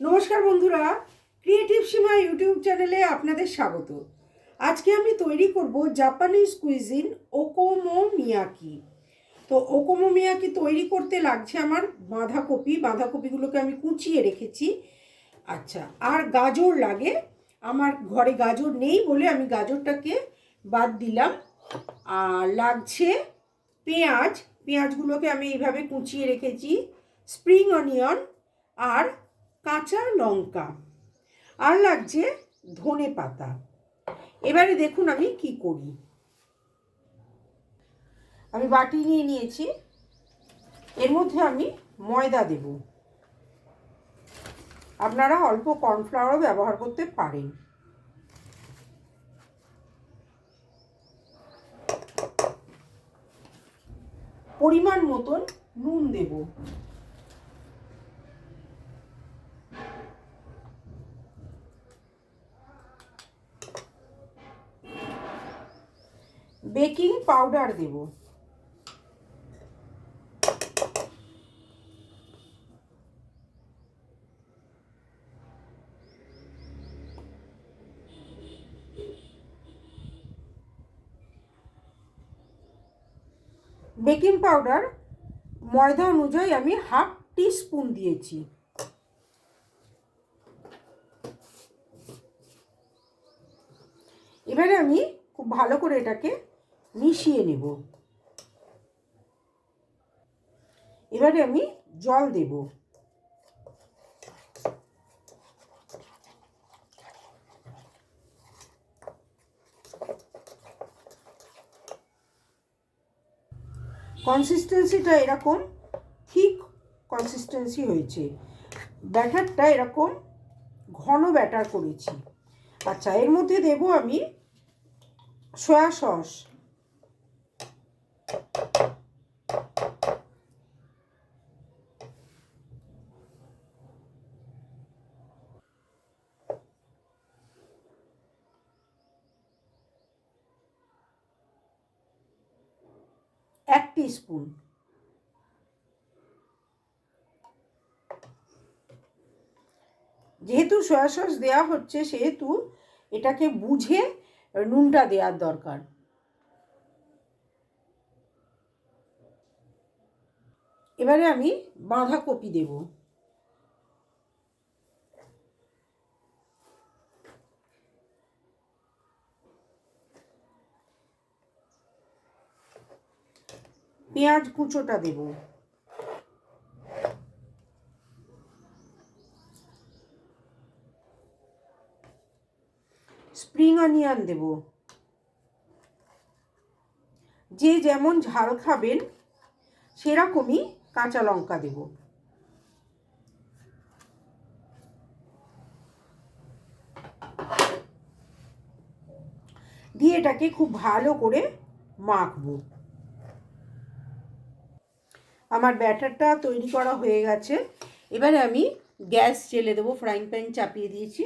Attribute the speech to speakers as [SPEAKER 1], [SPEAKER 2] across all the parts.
[SPEAKER 1] নমস্কার বন্ধুরা, ক্রিয়েটিভ সীমা ইউটিউব চ্যানেলে আপনাদের স্বাগত। আজকে আমি তৈরি করব জাপানিজ কুইজিন ওকোনোমিয়াকি। তো ওকোনোমিয়াকি তৈরি করতে লাগছে আমার বাঁধাকপিগুলোকে আমি কুচিয়ে রেখেছি। আচ্ছা, আর গাজর লাগে। আমার ঘরে গাজর নেই বলে আমি গাজরটাকে বাদ দিলাম। আর লাগছে পেঁয়াজগুলোকে আমি এইভাবে কুচিয়ে রেখেছি, স্প্রিং অনিয়ন আর কাঁচা লঙ্কা, আর লাগছে ধনে পাতা। এবারে দেখুন আমি কি করি। আমি বাটি নিয়ে নিয়েছি, এর মধ্যে আমি ময়দা দেব। আপনারা অল্প কর্নফ্লাওয়ারও ব্যবহার করতে পারেন। পরিমাণ মতন নুন দেব। বেকিং পাউডার দেব। বেকিং পাউডার ময়দা অনুযায়ী আমি হাফ টিস্পুন দিয়েছি। এবারে আমি খুব ভালো করে এটাকে মিশিয়ে নেব। এবারে আমি জল দেব। কনসিস্টেন্সিটা এরকম ঠিক কনসিস্টেন্সি হয়েছে। ব্যাটারটা এরকম ঘন ব্যাটার করেছি। আচ্ছা, এর মধ্যে দেব আমি সয়া সস। এক টিস্পুন। যেহেতু সয়া সস দেওয়া হচ্ছে সেহেতু এটাকে বুঝে নুনটা দেওয়ার দরকার। এবারে আমি বাঁধাকপি দেব। পেঁয়াজ কুচোটা দেব। স্প্রিং অনিয়ন দেব। যে যেমন ঝাল খাবেন সেরকমই কাঁচা লঙ্কা দেব। দিয়ে এটাকে খুব ভালো করে মাখবো। আমার ব্যাটারটা তৈরি করা হয়ে গেছে। এবারে আমি গ্যাস জ্বেলে দেবো। ফ্রাইং প্যান চাপিয়ে দিয়েছি।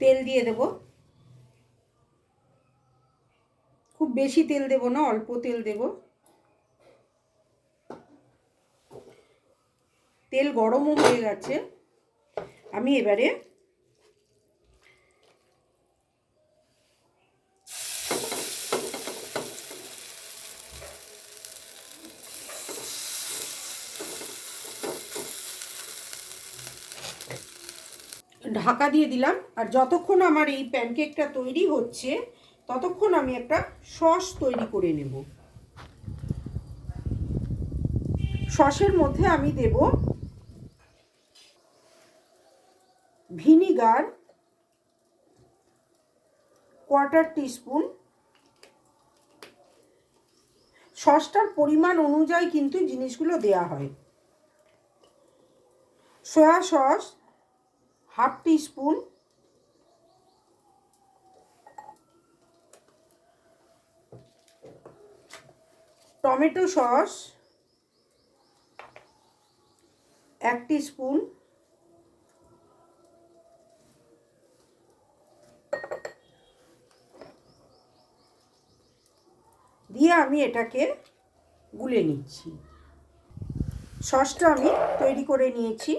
[SPEAKER 1] তেল দিয়ে দেব। খুব বেশি তেল দেব না, অল্প তেল দেব। তেল গরমও হয়ে গেছে। আমি এবারে ঢাকা দিয়ে দিলাম। আর যতক্ষণ আমার এই প্যানকেকটা তৈরি হচ্ছে ততক্ষণ আমি একটা সস তৈরি করে নেব। সসের মধ্যে আমি দেব ভিনিগার কোয়ার্টার টিস্পুন। সসটার পরিমাণ অনুযায়ী কিন্তু জিনিসগুলো দেয়া হয়। Soya sauce half teaspoon. Tomato sauce 1 teaspoon. দিয়ে আমি এটাকে গুলে নিচ্ছি। সসটা আমি তৈরি করে নিয়েছি।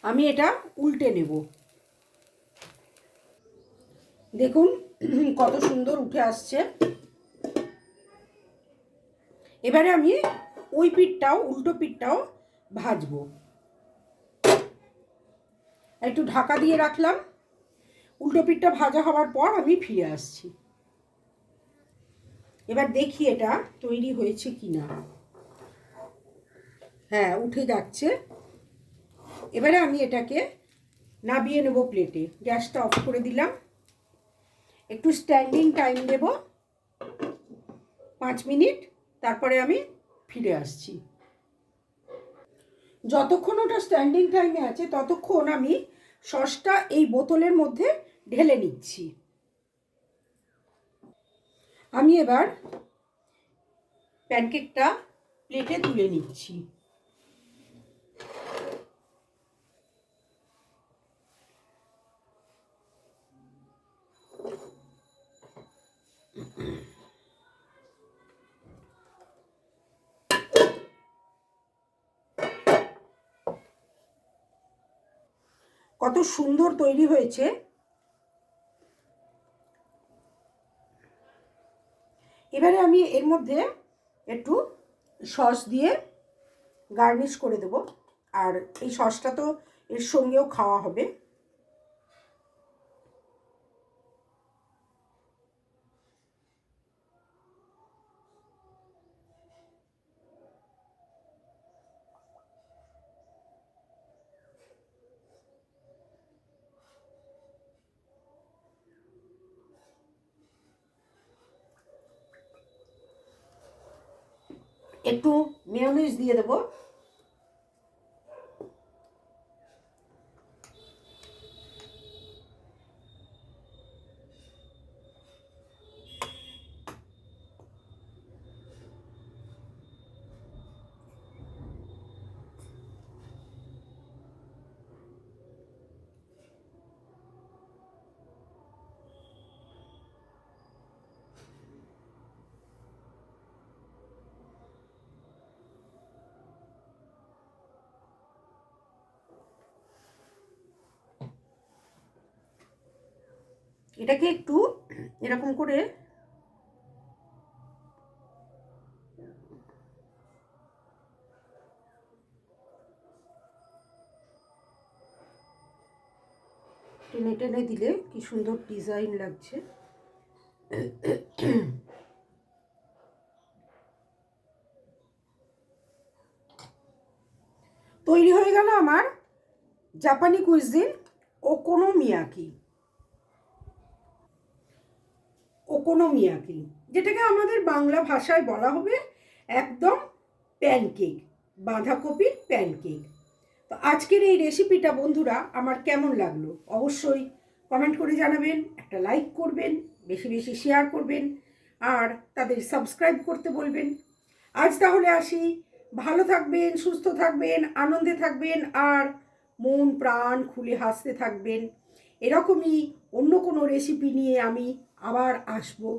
[SPEAKER 1] আমি এটা উল্টে নেব। দেখুন কত সুন্দর উঠে আসছে। এবারে আমি ওই পিঠটাও, উল্টো পিঠটাও ভাজবো। একটু ঢাকা দিয়ে রাখলাম। উল্টো পিঠটা ভাজা হওয়ার পর আমি ফিরে আসছি। এবার দেখি এটা তৈরি হয়েছে কিনা। হ্যাঁ, উঠে যাচ্ছে। এবারে আমি এটাকে নামিয়ে নেব প্লেটে। গ্যাসটা অফ করে দিলাম। একটু স্ট্যান্ডিং টাইম দেব 5 মিনিট, তারপরে আমি ফিরে আসছি। যতক্ষণ ওটা স্ট্যান্ডিং টাইমে আছে ততক্ষণ আমি সসটা এই বোতলের মধ্যে ঢেলে নিচ্ছি। আমি এবার প্যানকেকটা প্লেটে তুলে নিচ্ছি। কত সুন্দর তৈরি হয়েছে। এবারে আমি এর মধ্যে একটু সস দিয়ে গার্নিশ করে দেব। আর এই সসটা তো এর সঙ্গেও খাওয়া হবে। একটু মেয়োনিজ দিয়ে দেবো। এটাকে একটু এরকম করে টেনে টেনে দিলে কি সুন্দর ডিজাইন লাগছে। তৈরি হয়ে গেল আমার জাপানি কুইজিন ওকোনোমিয়াকি। ওকোনোমিয়াকি যেটাকে আমাদের বাংলা ভাষায় বলা হবে একদম প্যানকেক, বাঁধাকপির প্যানকেক। তো আজকের এই রেসিপিটা বন্ধুরা আমার কেমন লাগলো অবশ্যই কমেন্ট করে জানাবেন, একটা লাইক করবেন, বেশি বেশি শেয়ার করবেন, আর তাদের সাবস্ক্রাইব করতে বলবেন। আজ তাহলে আসি। ভালো থাকবেন, সুস্থ থাকবেন, আনন্দে থাকবেন, আর মন প্রাণ খুলে হাসতে থাকবেন। এরকমই অন্য কোনো রেসিপি নিয়ে আমি আবার আসবো।